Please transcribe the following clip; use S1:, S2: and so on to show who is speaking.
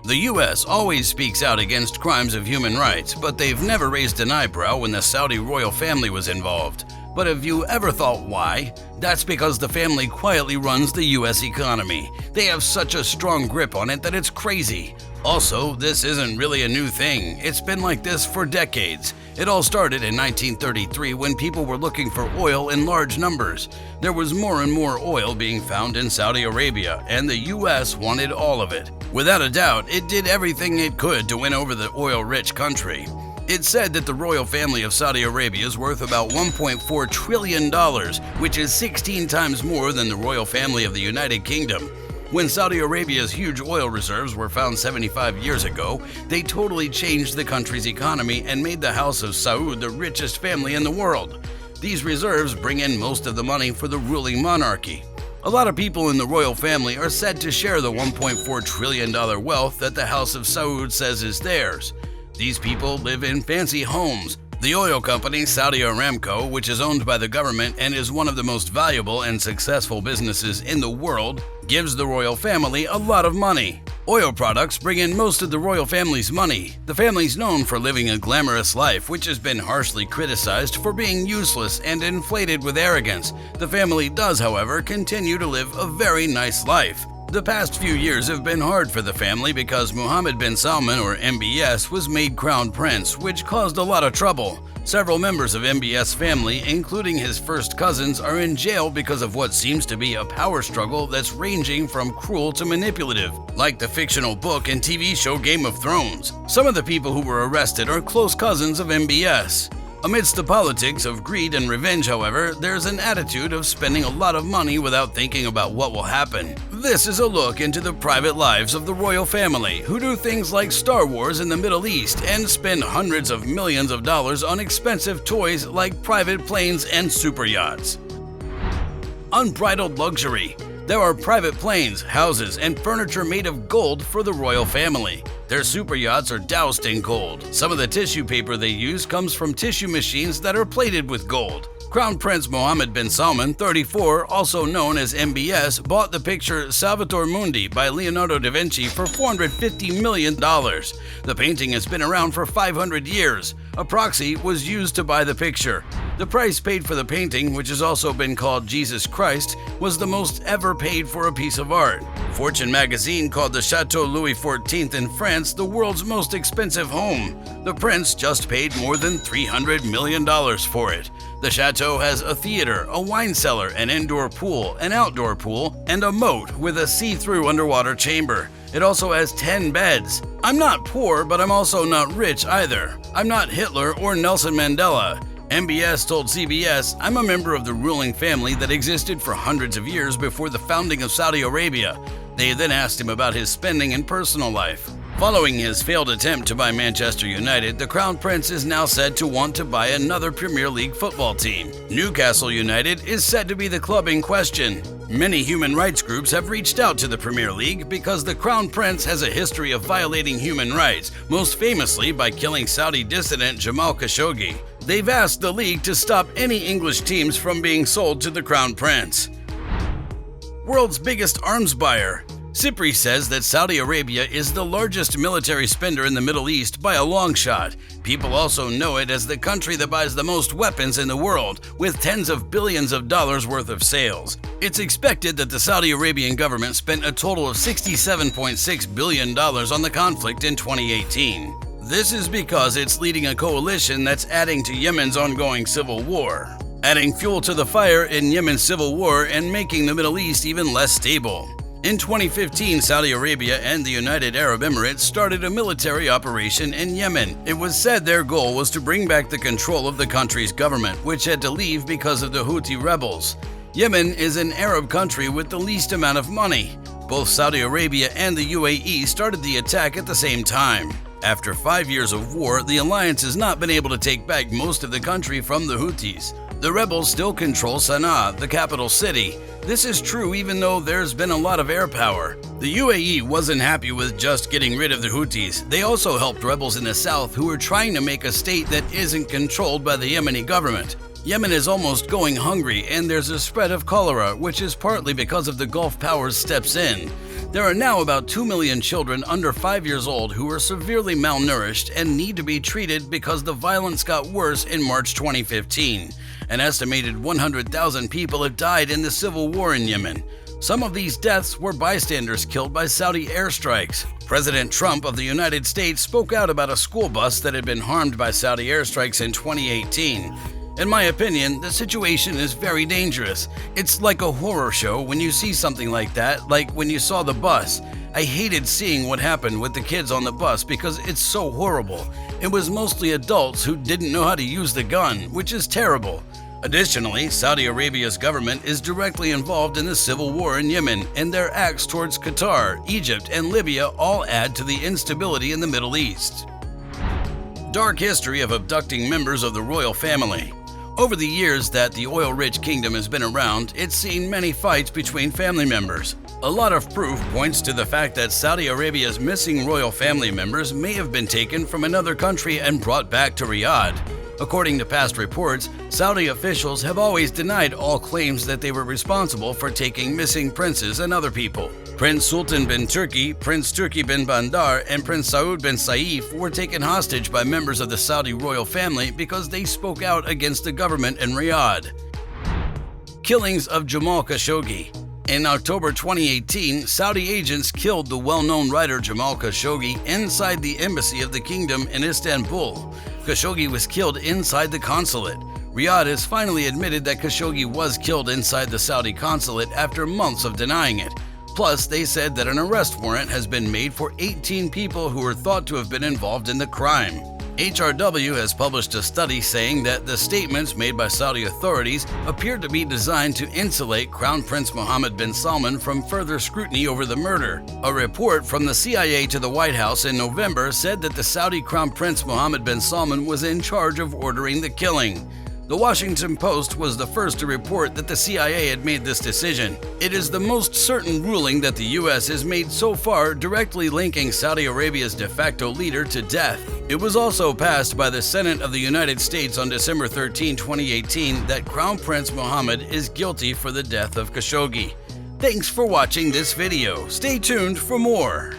S1: The US always speaks out against crimes of human rights, but they've never raised an eyebrow when the Saudi royal family was involved. But have you ever thought why? That's because the family quietly runs the US economy. They have such a strong grip on it that it's crazy. Also, this isn't really a new thing. It's been like this for decades. It all started in 1933 when people were looking for oil in large numbers. There was more and more oil being found in Saudi Arabia, and the US wanted all of it. Without a doubt, it did everything it could to win over the oil-rich country. It's said that the royal family of Saudi Arabia is worth about $1.4 trillion, which is 16 times more than the royal family of the United Kingdom. When Saudi Arabia's huge oil reserves were found 75 years ago, they totally changed the country's economy and made the House of Saud the richest family in the world. These reserves bring in most of the money for the ruling monarchy. A lot of people in the royal family are said to share the $1.4 trillion wealth that the House of Saud says is theirs. These people live in fancy homes. The oil company Saudi Aramco, which is owned by the government and is one of the most valuable and successful businesses in the world, gives the royal family a lot of money. Oil products bring in most of the royal family's money. The family's known for living a glamorous life, which has been harshly criticized for being useless and inflated with arrogance. The family does, however, continue to live a very nice life. The past few years have been hard for the family because Mohammed bin Salman, or MBS, was made crown prince, which caused a lot of trouble. Several members of MBS' family, including his first cousins, are in jail because of what seems to be a power struggle that's ranging from cruel to manipulative, like the fictional book and TV show Game of Thrones. Some of the people who were arrested are close cousins of MBS. Amidst the politics of greed and revenge, however, there's an attitude of spending a lot of money without thinking about what will happen. This is a look into the private lives of the royal family, who do things like Star Wars in the Middle East and spend hundreds of millions of dollars on expensive toys like private planes and super yachts. Unbridled luxury. There are private planes, houses, and furniture made of gold for the royal family. Their super yachts are doused in gold. Some of the tissue paper they use comes from tissue machines that are plated with gold. Crown Prince Mohammed bin Salman, 34, also known as MBS, bought the picture Salvator Mundi by Leonardo da Vinci for $450 million. The painting has been around for 500 years. A proxy was used to buy the picture. The price paid for the painting, which has also been called Jesus Christ, was the most ever paid for a piece of art. Fortune magazine called the Chateau Louis XIV in France the world's most expensive home. The prince just paid more than $300 million for it. The chateau has a theater, a wine cellar, an indoor pool, an outdoor pool, and a moat with a see-through underwater chamber. It also has 10 beds. I'm not poor, but I'm also not rich either. I'm not Hitler or Nelson Mandela. MBS told CBS, "I'm a member of the ruling family that existed for hundreds of years before the founding of Saudi Arabia." They then asked him about his spending and personal life. Following his failed attempt to buy Manchester United, the Crown Prince is now said to want to buy another Premier League football team. Newcastle United is said to be the club in question. Many human rights groups have reached out to the Premier League because the Crown Prince has a history of violating human rights, most famously by killing Saudi dissident Jamal Khashoggi. They've asked the league to stop any English teams from being sold to the Crown Prince. World's biggest arms buyer. Cypri says that Saudi Arabia is the largest military spender in the Middle East by a long shot. People also know it as the country that buys the most weapons in the world, with tens of billions of dollars worth of sales. It's expected that the Saudi Arabian government spent a total of $67.6 billion on the conflict in 2018. This is because it's leading a coalition that's adding to Yemen's ongoing civil war, adding fuel to the fire in Yemen's civil war and making the Middle East even less stable. In 2015, Saudi Arabia and the United Arab Emirates started a military operation in Yemen. It was said their goal was to bring back the control of the country's government, which had to leave because of the Houthi rebels. Yemen is an Arab country with the least amount of money. Both Saudi Arabia and the UAE started the attack at the same time. After 5 years of war, the alliance has not been able to take back most of the country from the Houthis. The rebels still control Sana'a, the capital city. This is true even though there's been a lot of air power. The UAE wasn't happy with just getting rid of the Houthis. They also helped rebels in the south who were trying to make a state that isn't controlled by the Yemeni government. Yemen is almost going hungry and there's a spread of cholera, which is partly because of the Gulf powers' steps in. There are now about 2 million children under 5 years old who are severely malnourished and need to be treated because the violence got worse in March 2015. An estimated 100,000 people have died in the civil war in Yemen. Some of these deaths were bystanders killed by Saudi airstrikes. President Trump of the United States spoke out about a school bus that had been harmed by Saudi airstrikes in 2018. In my opinion, the situation is very dangerous. It's like a horror show when you see something like that, like when you saw the bus. I hated seeing what happened with the kids on the bus because it's so horrible. It was mostly adults who didn't know how to use the gun, which is terrible. Additionally, Saudi Arabia's government is directly involved in the civil war in Yemen, and their acts towards Qatar, Egypt, and Libya all add to the instability in the Middle East. Dark history of abducting members of the royal family. Over the years that the oil-rich kingdom has been around, it's seen many fights between family members. A lot of proof points to the fact that Saudi Arabia's missing royal family members may have been taken from another country and brought back to Riyadh. According to past reports, Saudi officials have always denied all claims that they were responsible for taking missing princes and other people. Prince Sultan bin Turki, Prince Turki bin Bandar, and Prince Saud bin Saif were taken hostage by members of the Saudi royal family because they spoke out against the government in Riyadh. Killings of Jamal Khashoggi. In October 2018, Saudi agents killed the well-known writer Jamal Khashoggi inside the embassy of the kingdom in Istanbul. Khashoggi was killed inside the consulate. Riyadh has finally admitted that Khashoggi was killed inside the Saudi consulate after months of denying it. Plus, they said that an arrest warrant has been made for 18 people who were thought to have been involved in the crime. HRW has published a study saying that the statements made by Saudi authorities appear to be designed to insulate Crown Prince Mohammed bin Salman from further scrutiny over the murder. A report from the CIA to the White House in November said that the Saudi Crown Prince Mohammed bin Salman was in charge of ordering the killing. The Washington Post was the first to report that the CIA had made this decision. It is the most certain ruling that the U.S. has made so far directly linking Saudi Arabia's de facto leader to death. It was also passed by the Senate of the United States on December 13, 2018 that Crown Prince Mohammed is guilty for the death of Khashoggi. Thanks for watching this video. Stay tuned for more.